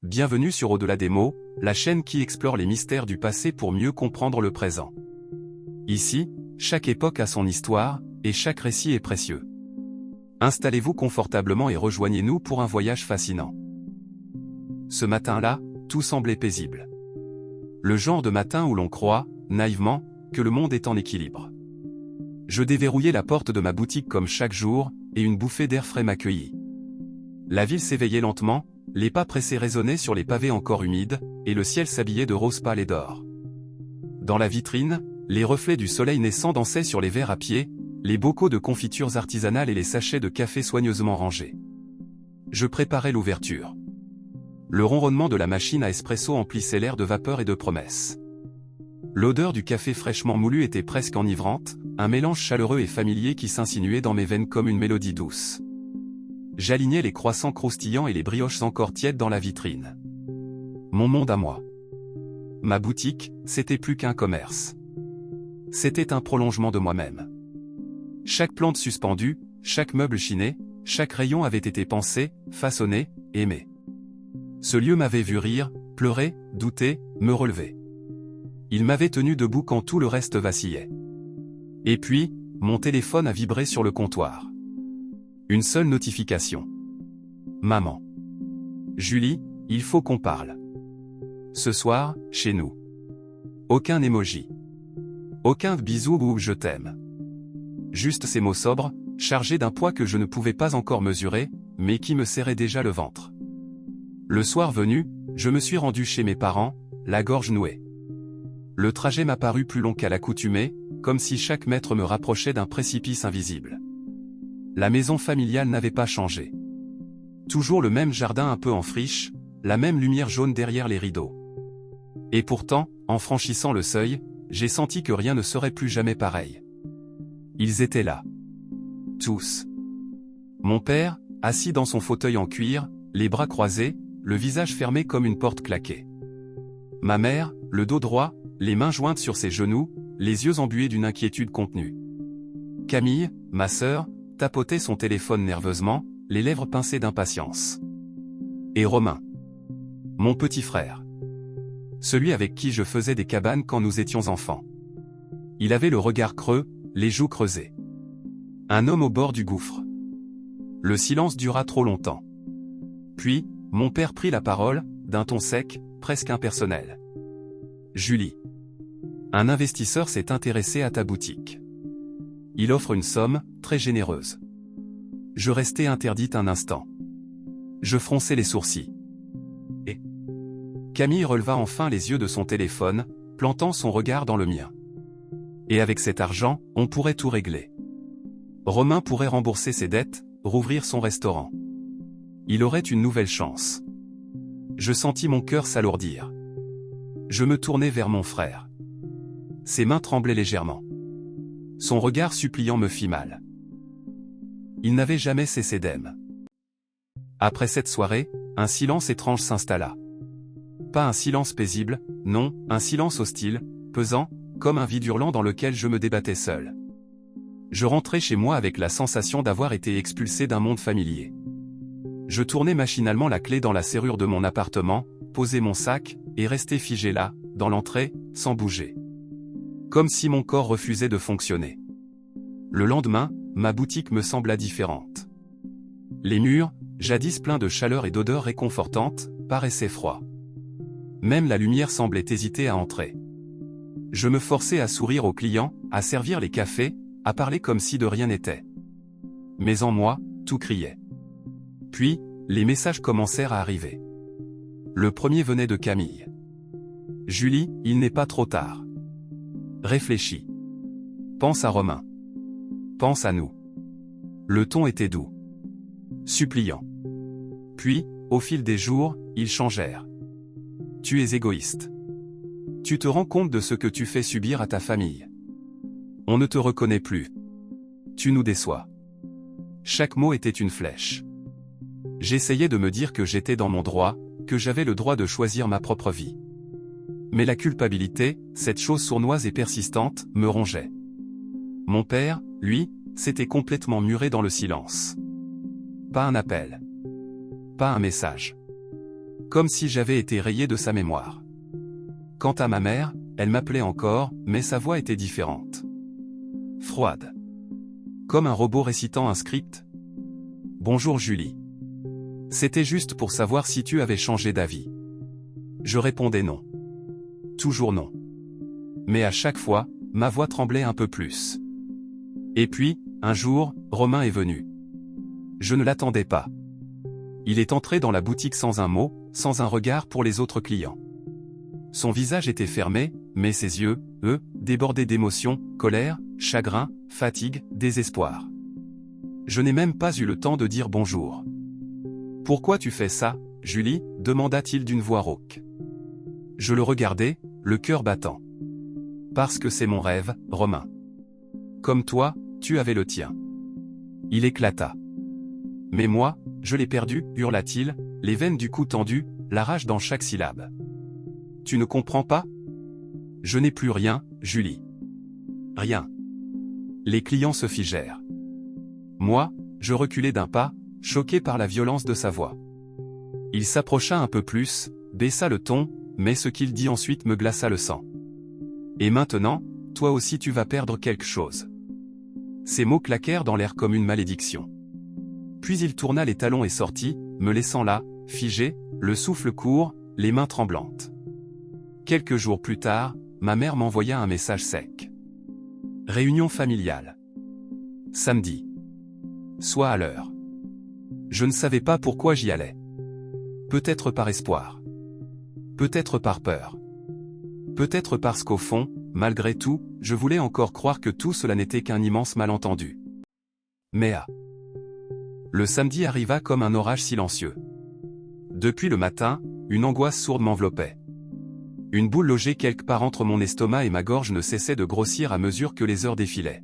bienvenue sur Au-delà des mots, la chaîne qui explore les mystères du passé pour mieux comprendre le présent. Ici, chaque époque a son histoire, et chaque récit est précieux. Installez-vous confortablement et rejoignez-nous pour un voyage fascinant. Ce matin-là, tout semblait paisible. Le genre de matin où l'on croit, naïvement, que le monde est en équilibre. Je déverrouillai la porte de ma boutique comme chaque jour, et une bouffée d'air frais m'accueillit. La ville s'éveillait lentement, les pas pressés résonnaient sur les pavés encore humides, et le ciel s'habillait de rose pâle et d'or. Dans la vitrine, les reflets du soleil naissant dansaient sur les verres à pied, les bocaux de confitures artisanales et les sachets de café soigneusement rangés. Je préparais l'ouverture. Le ronronnement de la machine à espresso emplissait l'air de vapeur et de promesses. L'odeur du café fraîchement moulu était presque enivrante, un mélange chaleureux et familier qui s'insinuait dans mes veines comme une mélodie douce. J'alignais les croissants croustillants et les brioches encore tièdes dans la vitrine. Mon monde à moi. Ma boutique, c'était plus qu'un commerce. C'était un prolongement de moi-même. Chaque plante suspendue, chaque meuble chiné, chaque rayon avait été pensé, façonné, aimé. Ce lieu m'avait vu rire, pleurer, douter, me relever. Il m'avait tenu debout quand tout le reste vacillait. Et puis, mon téléphone a vibré sur le comptoir. Une seule notification. Maman. Julie, il faut qu'on parle. Ce soir, chez nous. Aucun emoji. Aucun bisou ou je t'aime. Juste ces mots sobres, chargés d'un poids que je ne pouvais pas encore mesurer, mais qui me serrait déjà le ventre. Le soir venu, je me suis rendu chez mes parents, la gorge nouée. Le trajet m'a paru plus long qu'à l'accoutumée, comme si chaque mètre me rapprochait d'un précipice invisible. La maison familiale n'avait pas changé. Toujours le même jardin un peu en friche, la même lumière jaune derrière les rideaux. Et pourtant, en franchissant le seuil, j'ai senti que rien ne serait plus jamais pareil. Ils étaient là. Tous. Mon père, assis dans son fauteuil en cuir, les bras croisés, le visage fermé comme une porte claquée. Ma mère, le dos droit, les mains jointes sur ses genoux, les yeux embués d'une inquiétude contenue. Camille, ma sœur, tapotait son téléphone nerveusement, les lèvres pincées d'impatience. Et Romain. Mon petit frère. Celui avec qui je faisais des cabanes quand nous étions enfants. Il avait le regard creux, les joues creusées. Un homme au bord du gouffre. Le silence dura trop longtemps. Puis, mon père prit la parole, d'un ton sec, presque impersonnel. Julie. Un investisseur s'est intéressé à ta boutique. Il offre une somme, très généreuse. Je restai interdite un instant. Je fronçai les sourcils. Et Camille releva enfin les yeux de son téléphone, plantant son regard dans le mien. Et avec cet argent, on pourrait tout régler. Romain pourrait rembourser ses dettes, rouvrir son restaurant. Il aurait une nouvelle chance. Je sentis mon cœur s'alourdir. Je me tournai vers mon frère. Ses mains tremblaient légèrement. Son regard suppliant me fit mal. Il n'avait jamais cessé d'aimer. Après cette soirée, un silence étrange s'installa. Pas un silence paisible, non, un silence hostile, pesant, comme un vide hurlant dans lequel je me débattais seul. Je rentrais chez moi avec la sensation d'avoir été expulsé d'un monde familier. Je tournai machinalement la clé dans la serrure de mon appartement, posai mon sac, et restai figé là, dans l'entrée, sans bouger. Comme si mon corps refusait de fonctionner. Le lendemain, ma boutique me sembla différente. Les murs, jadis pleins de chaleur et d'odeurs réconfortantes, paraissaient froids. Même la lumière semblait hésiter à entrer. Je me forçais à sourire aux clients, à servir les cafés, à parler comme si de rien n'était. Mais en moi, tout criait. Puis, les messages commencèrent à arriver. Le premier venait de Camille. Julie, il n'est pas trop tard. Réfléchis. Pense à Romain. Pense à nous. Le ton était doux. Suppliant. Puis, au fil des jours, ils changèrent. Tu es égoïste. Tu te rends compte de ce que tu fais subir à ta famille. On ne te reconnaît plus. Tu nous déçois. Chaque mot était une flèche. J'essayais de me dire que j'étais dans mon droit, que j'avais le droit de choisir ma propre vie. Mais la culpabilité, cette chose sournoise et persistante, me rongeait. Mon père, lui, s'était complètement muré dans le silence. Pas un appel. Pas un message. comme si j'avais été rayé de sa mémoire. Quant à ma mère, elle m'appelait encore, mais sa voix était différente. Froide. Comme un robot récitant un script. Bonjour Julie. C'était juste pour savoir si tu avais changé d'avis. Je répondais non. Toujours non. Mais à chaque fois, ma voix tremblait un peu plus. Et puis, un jour, Romain est venu. Je ne l'attendais pas. Il est entré dans la boutique sans un mot, sans un regard pour les autres clients. Son visage était fermé, mais ses yeux, eux, débordaient d'émotions, colère, chagrin, fatigue, désespoir. Je n'ai même pas eu le temps de dire bonjour. « Pourquoi tu fais ça, Julie ?» demanda-t-il d'une voix rauque. Je le regardais, le cœur battant. « Parce que c'est mon rêve, Romain. Comme toi, tu avais le tien. » Il éclata. « Mais moi, je l'ai perdu, hurla-t-il, les veines du cou tendues, la rage dans chaque syllabe. « Tu ne comprends pas ? Je n'ai plus rien, Julie. Rien. » Les clients se figèrent. Moi, je reculai d'un pas, choqué par la violence de sa voix. Il s'approcha un peu plus, baissa le ton, mais ce qu'il dit ensuite me glaça le sang. « Et maintenant, toi aussi tu vas perdre quelque chose. » Ces mots claquèrent dans l'air comme une malédiction. Puis il tourna les talons et sortit, me laissant là, figé, le souffle court, les mains tremblantes. Quelques jours plus tard, ma mère m'envoya un message sec. Réunion familiale. Samedi. Sois à l'heure. Je ne savais pas pourquoi j'y allais. Peut-être par espoir. Peut-être par peur. Peut-être parce qu'au fond, malgré tout, je voulais encore croire que tout cela n'était qu'un immense malentendu. Mais le samedi arriva comme un orage silencieux. Depuis le matin, une angoisse sourde m'enveloppait. Une boule logée quelque part entre mon estomac et ma gorge ne cessait de grossir à mesure que les heures défilaient.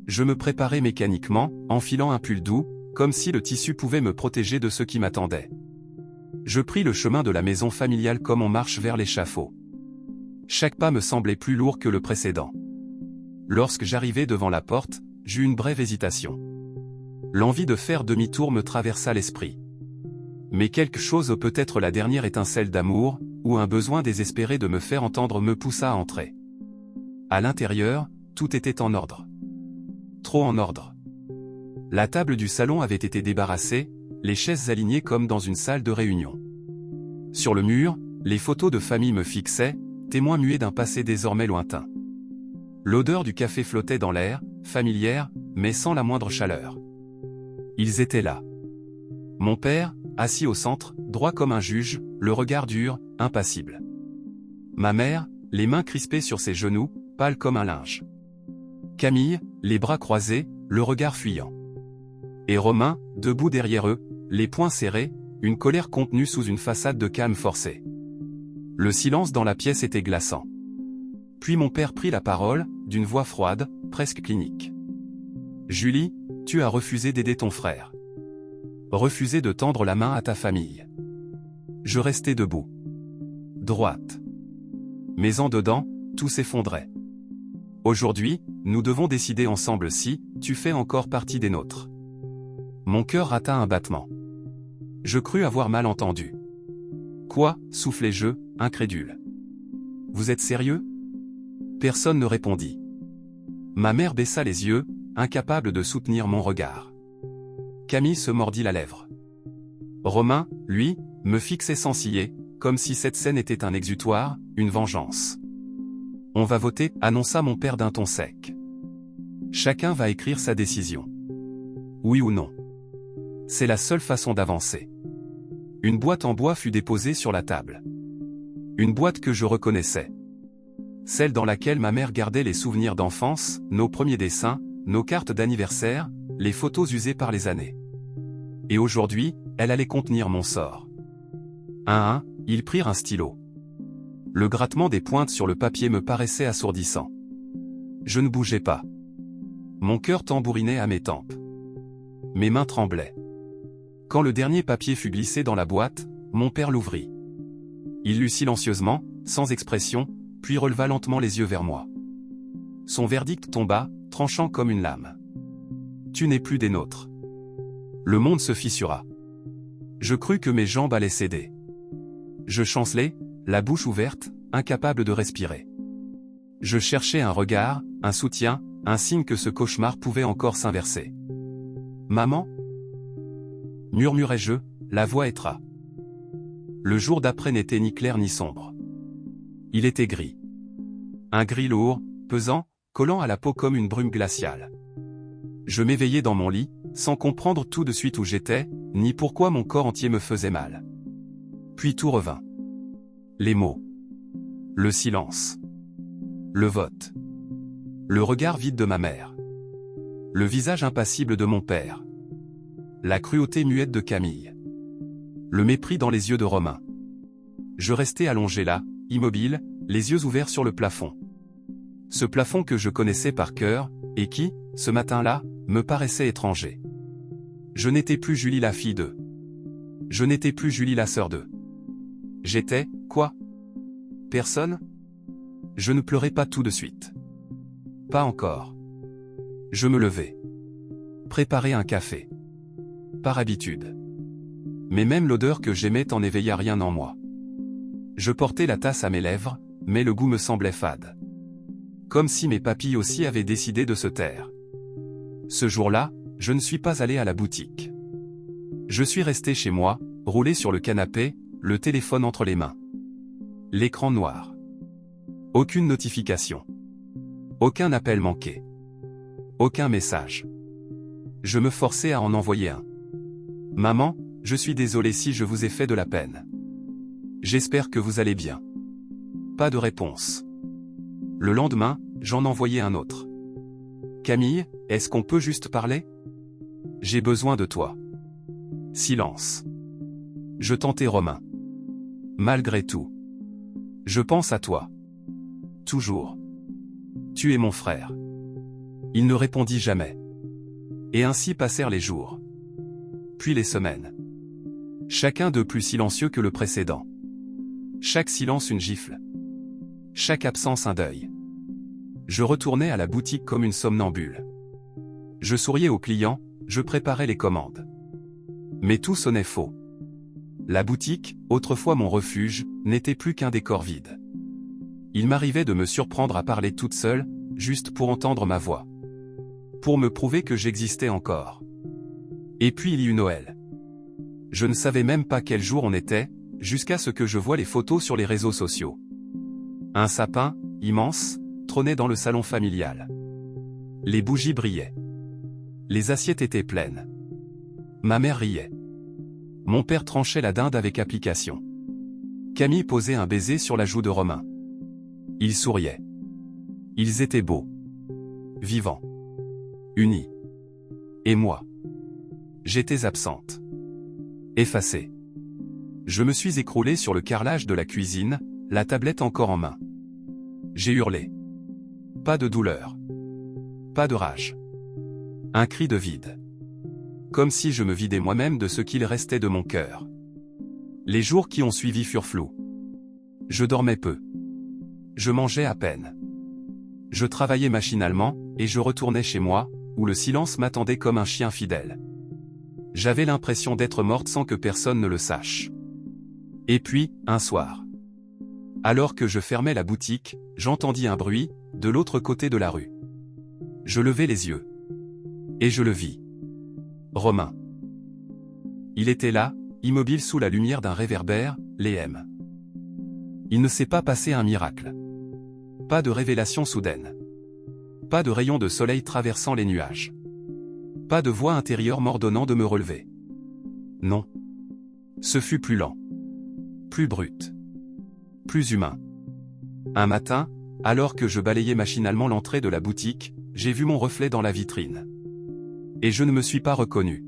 Je me préparais mécaniquement, enfilant un pull doux, comme si le tissu pouvait me protéger de ce qui m'attendait. Je pris le chemin de la maison familiale comme on marche vers l'échafaud. Chaque pas me semblait plus lourd que le précédent. Lorsque j'arrivai devant la porte, j'eus une brève hésitation. L'envie de faire demi-tour me traversa l'esprit. Mais quelque chose, peut-être la dernière étincelle d'amour, ou un besoin désespéré de me faire entendre me poussa à entrer. À l'intérieur, tout était en ordre. Trop en ordre. La table du salon avait été débarrassée, les chaises alignées comme dans une salle de réunion. Sur le mur, les photos de famille me fixaient, témoins muets d'un passé désormais lointain. L'odeur du café flottait dans l'air, familière, mais sans la moindre chaleur. Ils étaient là. Mon père, assis au centre, droit comme un juge, le regard dur, impassible. Ma mère, les mains crispées sur ses genoux, pâle comme un linge. Camille, les bras croisés, le regard fuyant. Et Romain, debout derrière eux, les poings serrés, une colère contenue sous une façade de calme forcé. Le silence dans la pièce était glaçant. Puis mon père prit la parole, d'une voix froide, presque clinique. « Julie, tu as refusé d'aider ton frère. Refusé de tendre la main à ta famille. » Je restais debout. Droite. Mais en dedans, tout s'effondrait. Aujourd'hui, nous devons décider ensemble si tu fais encore partie des nôtres. Mon cœur rata un battement. Je crus avoir mal entendu. Quoi, soufflai-je, incrédule. Vous êtes sérieux? Personne ne répondit. Ma mère baissa les yeux, incapable de soutenir mon regard. Camille se mordit la lèvre. Romain, lui, me fixait sans ciller, comme si cette scène était un exutoire, une vengeance. On va voter, annonça mon père d'un ton sec. Chacun va écrire sa décision. Oui ou non. C'est la seule façon d'avancer. Une boîte en bois fut déposée sur la table. Une boîte que je reconnaissais. Celle dans laquelle ma mère gardait les souvenirs d'enfance, nos premiers dessins, nos cartes d'anniversaire, les photos usées par les années. Et aujourd'hui, elle allait contenir mon sort. Un à un, ils prirent un stylo. Le grattement des pointes sur le papier me paraissait assourdissant. Je ne bougeais pas. Mon cœur tambourinait à mes tempes. Mes mains tremblaient. Quand le dernier papier fut glissé dans la boîte, mon père l'ouvrit. Il lut silencieusement, sans expression, puis releva lentement les yeux vers moi. Son verdict tomba, tranchant comme une lame. Tu n'es plus des nôtres. Le monde se fissura. Je crus que mes jambes allaient céder. Je chancelais, la bouche ouverte, incapable de respirer. Je cherchais un regard, un soutien, un signe que ce cauchemar pouvait encore s'inverser. « Maman » murmurai-je, la voix étra. Le jour d'après n'était ni clair ni sombre. Il était gris. Un gris lourd, pesant, collant à la peau comme une brume glaciale. Je m'éveillai dans mon lit, sans comprendre tout de suite où j'étais, ni pourquoi mon corps entier me faisait mal. Puis tout revint. Les mots. Le silence. Le vote. Le regard vide de ma mère. Le visage impassible de mon père. La cruauté muette de Camille. Le mépris dans les yeux de Romain. Je restais allongé là, immobile, les yeux ouverts sur le plafond. Ce plafond que je connaissais par cœur, et qui, ce matin-là, me paraissait étranger. Je n'étais plus Julie la fille d'eux. Je n'étais plus Julie la sœur d'eux. J'étais, quoi? Personne? Je ne pleurais pas tout de suite. Pas encore. Je me levai. Préparer un café. Par habitude. Mais même l'odeur que j'aimais en éveilla rien en moi. Je portais la tasse à mes lèvres, mais le goût me semblait fade. Comme si mes papilles aussi avaient décidé de se taire. Ce jour-là, je ne suis pas allé à la boutique. Je suis resté chez moi, roulé sur le canapé, le téléphone entre les mains. L'écran noir. Aucune notification. Aucun appel manqué. Aucun message. Je me forçais à en envoyer un. Maman, je suis désolé si je vous ai fait de la peine. J'espère que vous allez bien. Pas de réponse. Le lendemain, j'en envoyais un autre. Camille, est-ce qu'on peut juste parler? J'ai besoin de toi. Silence. Je tentais Romain. Malgré tout. Je pense à toi. Toujours. Tu es mon frère. Il ne répondit jamais. Et ainsi passèrent les jours. Puis les semaines. Chacun de plus silencieux que le précédent. Chaque silence une gifle. Chaque absence un deuil. Je retournais à la boutique comme une somnambule. Je souriais aux clients, je préparais les commandes. Mais tout sonnait faux. La boutique, autrefois mon refuge, n'était plus qu'un décor vide. Il m'arrivait de me surprendre à parler toute seule, juste pour entendre ma voix. Pour me prouver que j'existais encore. Et puis il y eut Noël. Je ne savais même pas quel jour on était, jusqu'à ce que je voie les photos sur les réseaux sociaux. Un sapin, immense, trônait dans le salon familial. Les bougies brillaient. Les assiettes étaient pleines. Ma mère riait. Mon père tranchait la dinde avec application. Camille posait un baiser sur la joue de Romain. Ils souriaient. Ils étaient beaux. Vivants. Unis. Et moi? J'étais absente. Effacée. Je me suis écroulé sur le carrelage de la cuisine, la tablette encore en main. J'ai hurlé. Pas de douleur. Pas de rage. Un cri de vide. Comme si je me vidais moi-même de ce qu'il restait de mon cœur. Les jours qui ont suivi furent flous. Je dormais peu. Je mangeais à peine. Je travaillais machinalement, et je retournais chez moi, où le silence m'attendait comme un chien fidèle. J'avais l'impression d'être morte sans que personne ne le sache. Et puis, un soir. Alors que je fermais la boutique, j'entendis un bruit, de l'autre côté de la rue. Je levai les yeux. Et je le vis. Romain. Il était là, immobile sous la lumière d'un réverbère, les M. Il ne s'est pas passé un miracle. Pas de révélation soudaine. Pas de rayon de soleil traversant les nuages. Pas de voix intérieure m'ordonnant de me relever. Non. Ce fut plus lent. Plus brut. Plus humain. Un matin, alors que je balayais machinalement l'entrée de la boutique, j'ai vu mon reflet dans la vitrine. Et je ne me suis pas reconnu.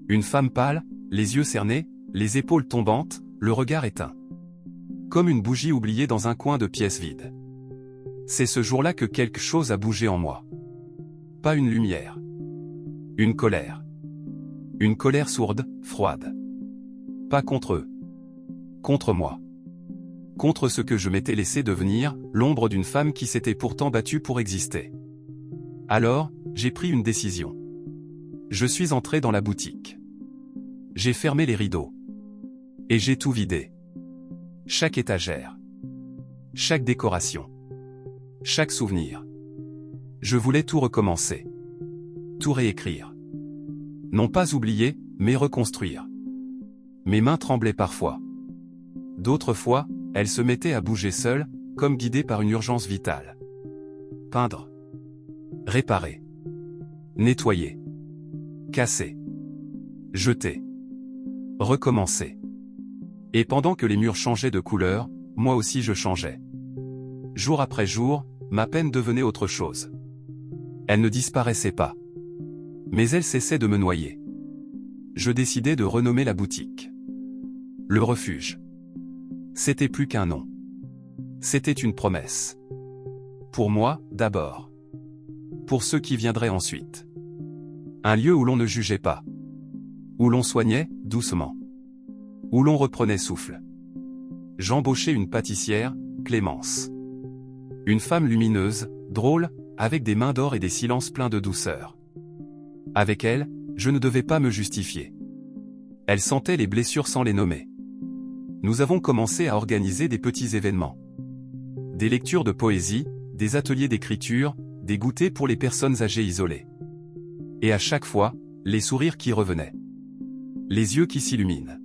Une femme pâle, les yeux cernés, les épaules tombantes, le regard éteint. Comme une bougie oubliée dans un coin de pièce vide. C'est ce jour-là que quelque chose a bougé en moi. Pas une lumière. Une colère. Une colère sourde, froide. Pas contre eux. Contre moi. Contre ce que je m'étais laissé devenir, l'ombre d'une femme qui s'était pourtant battue pour exister. Alors, j'ai pris une décision. Je suis entré dans la boutique. J'ai fermé les rideaux. Et j'ai tout vidé. chaque étagère, chaque décoration, chaque souvenir. Je voulais tout recommencer, tout réécrire. Non pas oublier, mais reconstruire. Mes mains tremblaient parfois. D'autres fois, elles se mettaient à bouger seules, comme guidées par une urgence vitale. Peindre, réparer, nettoyer, casser, jeter, recommencer. Et pendant que les murs changeaient de couleur, moi aussi je changeais. Jour après jour, ma peine devenait autre chose. Elle ne disparaissait pas. Mais elle cessait de me noyer. Je décidai de renommer la boutique Le Refuge. C'était plus qu'un nom. C'était une promesse. Pour moi, d'abord. Pour ceux qui viendraient ensuite. Un lieu où l'on ne jugeait pas. Où l'on soignait, doucement. Où l'on reprenait souffle. J'embauchai une pâtissière, Clémence. Une femme lumineuse, drôle, avec des mains d'or et des silences pleins de douceur. Avec elle, je ne devais pas me justifier. Elle sentait les blessures sans les nommer. Nous avons commencé à organiser des petits événements. Des lectures de poésie, des ateliers d'écriture, des goûters pour les personnes âgées isolées. Et à chaque fois, les sourires qui revenaient. Les yeux qui s'illuminent.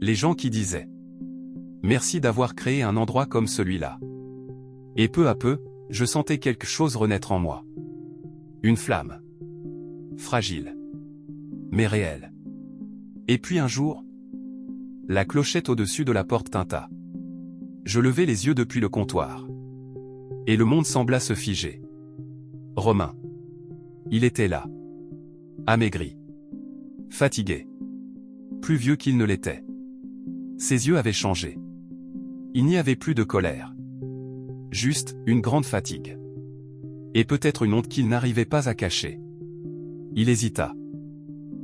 Les gens qui disaient « Merci d'avoir créé un endroit comme celui-là ». Et peu à peu, je sentais quelque chose renaître en moi. Une flamme. Fragile. Mais réelle. Et puis un jour, la clochette au-dessus de la porte tinta. Je levai les yeux depuis le comptoir. Et le monde sembla se figer. Romain. Il était là. Amaigri. Fatigué. Plus vieux qu'il ne l'était. Ses yeux avaient changé. Il n'y avait plus de colère. Juste, une grande fatigue. Et peut-être une honte qu'il n'arrivait pas à cacher. Il hésita.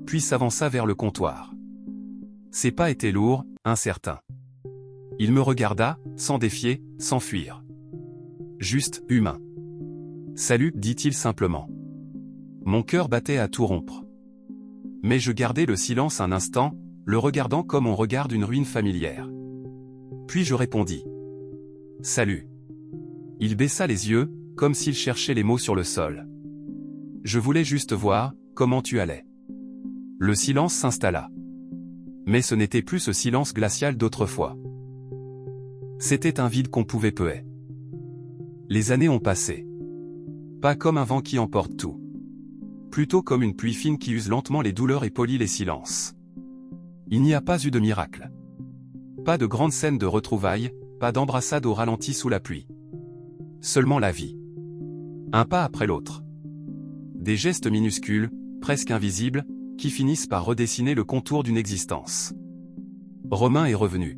Puis s'avança vers le comptoir. Ses pas étaient lourds, incertains. Il me regarda, sans défier, sans fuir. Juste, humain. Salut, dit-il simplement. Mon cœur battait à tout rompre. Mais je gardai le silence un instant, le regardant comme on regarde une ruine familière. Puis je répondis. Salut. Il baissa les yeux, comme s'il cherchait les mots sur le sol. Je voulais juste voir, comment tu allais. Le silence s'installa. Mais ce n'était plus ce silence glacial d'autrefois. C'était un vide qu'on pouvait peler. Les années ont passé. Pas comme un vent qui emporte tout. Plutôt comme une pluie fine qui use lentement les douleurs et polit les silences. Il n'y a pas eu de miracle. Pas de grande scène de retrouvailles, pas d'embrassade au ralenti sous la pluie. Seulement la vie. Un pas après l'autre. Des gestes minuscules, presque invisibles, qui finissent par redessiner le contour d'une existence. Romain est revenu.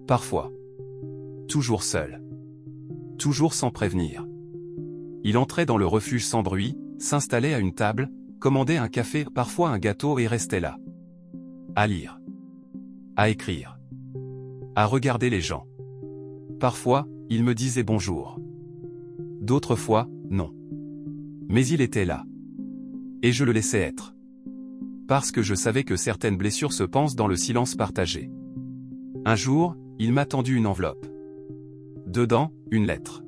Parfois. Toujours seul. Toujours sans prévenir. Il entrait dans le refuge sans bruit, s'installait à une table, commandait un café, parfois un gâteau et restait là. À lire. À écrire. À regarder les gens. Parfois, il me disait bonjour. D'autres fois, non. Mais il était là. Et je le laissais être. Parce que je savais que certaines blessures se pansent dans le silence partagé. Un jour, il m'a tendu une enveloppe. Dedans, une lettre.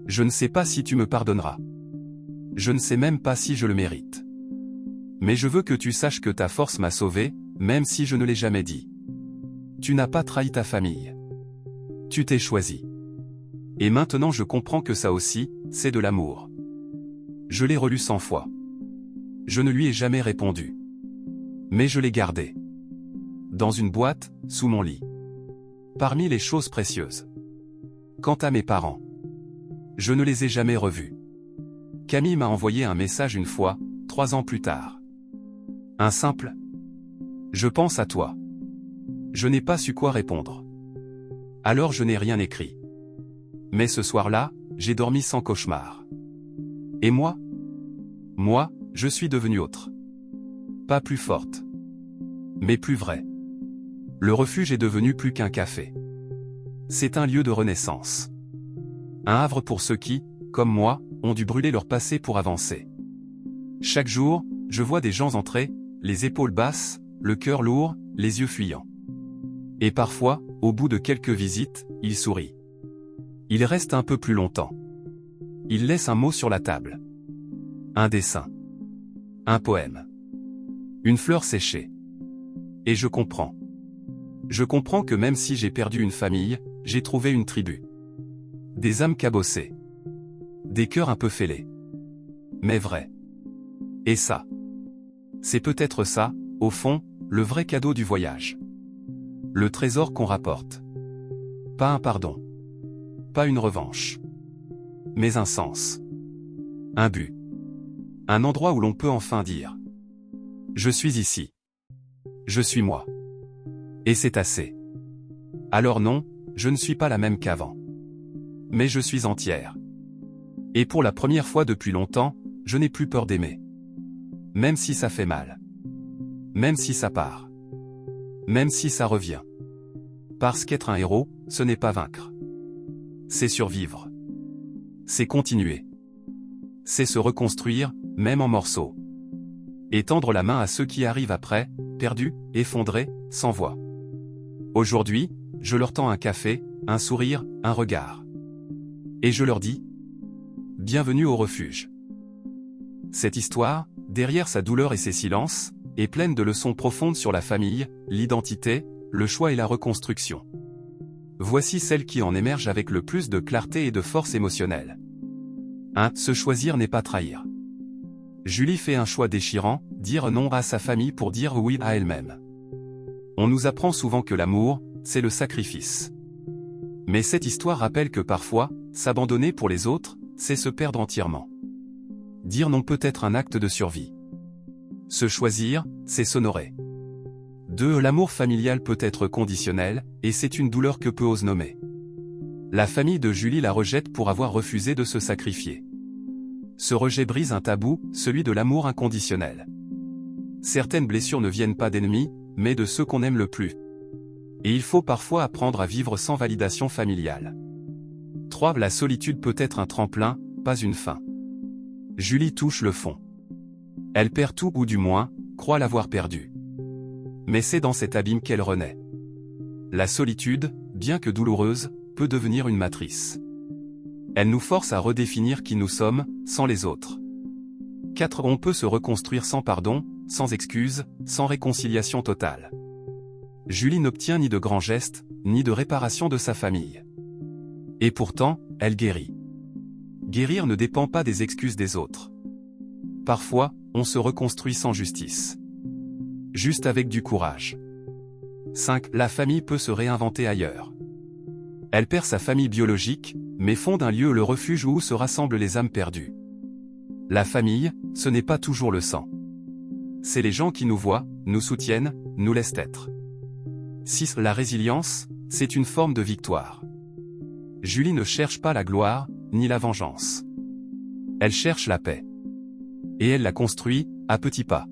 Je ne sais pas si tu me pardonneras. Je ne sais même pas si je le mérite. Mais je veux que tu saches que ta force m'a sauvé, même si je ne l'ai jamais dit. Tu n'as pas trahi ta famille. Tu t'es choisi. Et maintenant je comprends que ça aussi, c'est de l'amour. Je l'ai relu 100 fois. Je ne lui ai jamais répondu. Mais je l'ai gardé. Dans une boîte, sous mon lit. Parmi les choses précieuses. Quant à mes parents, je ne les ai jamais revus. Camille m'a envoyé un message une fois, 3 ans plus tard. Un simple « Je pense à toi ». Je n'ai pas su quoi répondre. Alors je n'ai rien écrit. Mais ce soir-là, j'ai dormi sans cauchemar. Et moi, je suis devenue autre. Pas plus forte. Mais plus vraie. Le refuge est devenu plus qu'un café. C'est un lieu de renaissance. Un havre pour ceux qui, comme moi, ont dû brûler leur passé pour avancer. Chaque jour, je vois des gens entrer, les épaules basses, le cœur lourd, les yeux fuyants. Et parfois, au bout de quelques visites, il sourit. Il reste un peu plus longtemps. Il laisse un mot sur la table. Un dessin. Un poème. Une fleur séchée. Et je comprends. Je comprends que même si j'ai perdu une famille, j'ai trouvé une tribu. Des âmes cabossées. Des cœurs un peu fêlés. Mais vrais. Et ça. C'est peut-être ça, au fond, le vrai cadeau du voyage. Le trésor qu'on rapporte. Pas un pardon. Pas une revanche. Mais un sens. Un but. Un endroit où l'on peut enfin dire. Je suis ici. Je suis moi. Et c'est assez. Alors non, je ne suis pas la même qu'avant. Mais je suis entière. Et pour la première fois depuis longtemps, je n'ai plus peur d'aimer. Même si ça fait mal. Même si ça part. Même si ça revient. Parce qu'être un héros, ce n'est pas vaincre. C'est survivre. C'est continuer. C'est se reconstruire, même en morceaux. Et tendre la main à ceux qui arrivent après, perdus, effondrés, sans voix. Aujourd'hui, je leur tends un café, un sourire, un regard. Et je leur dis : bienvenue au refuge. Cette histoire, derrière sa douleur et ses silences, est pleine de leçons profondes sur la famille, l'identité, le choix et la reconstruction. Voici celle qui en émerge avec le plus de clarté et de force émotionnelle. 1. Se choisir n'est pas trahir. Julie fait un choix déchirant, dire non à sa famille pour dire oui à elle-même. On nous apprend souvent que l'amour, c'est le sacrifice. Mais cette histoire rappelle que parfois, s'abandonner pour les autres, c'est se perdre entièrement. Dire non peut être un acte de survie. Se choisir, c'est s'honorer. 2. L'amour familial peut être conditionnel, et c'est une douleur que peu osent nommer. La famille de Julie la rejette pour avoir refusé de se sacrifier. Ce rejet brise un tabou, celui de l'amour inconditionnel. Certaines blessures ne viennent pas d'ennemis, mais de ceux qu'on aime le plus. Et il faut parfois apprendre à vivre sans validation familiale. 3. La solitude peut être un tremplin, pas une fin. Julie touche le fond. Elle perd tout ou du moins, croit l'avoir perdu. Mais c'est dans cet abîme qu'elle renaît. La solitude, bien que douloureuse, peut devenir une matrice. Elle nous force à redéfinir qui nous sommes, sans les autres. 4. On peut se reconstruire sans pardon, sans excuse, sans réconciliation totale. Julie n'obtient ni de grands gestes, ni de réparation de sa famille. Et pourtant, elle guérit. Guérir ne dépend pas des excuses des autres. Parfois, on se reconstruit sans justice. Juste avec du courage. 5. La famille peut se réinventer ailleurs. Elle perd sa famille biologique, mais fonde un lieu, le refuge où se rassemblent les âmes perdues. La famille, ce n'est pas toujours le sang. C'est les gens qui nous voient, nous soutiennent, nous laissent être. 6. La résilience, c'est une forme de victoire. Julie ne cherche pas la gloire, ni la vengeance. Elle cherche la paix. Et elle la construit, à petits pas.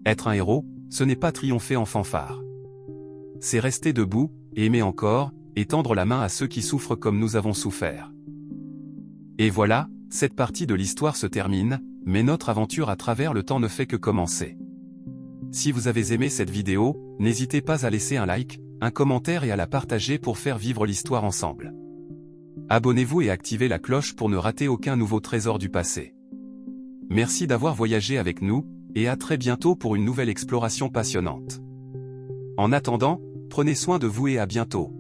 Être un héros, ce n'est pas triompher en fanfare. C'est rester debout, aimer encore, et tendre la main à ceux qui souffrent comme nous avons souffert. Et voilà, cette partie de l'histoire se termine, mais notre aventure à travers le temps ne fait que commencer. Si vous avez aimé cette vidéo, n'hésitez pas à laisser un like, un commentaire et à la partager pour faire vivre l'histoire ensemble. Abonnez-vous et activez la cloche pour ne rater aucun nouveau trésor du passé. Merci d'avoir voyagé avec nous, et à très bientôt pour une nouvelle exploration passionnante. En attendant, prenez soin de vous et à bientôt.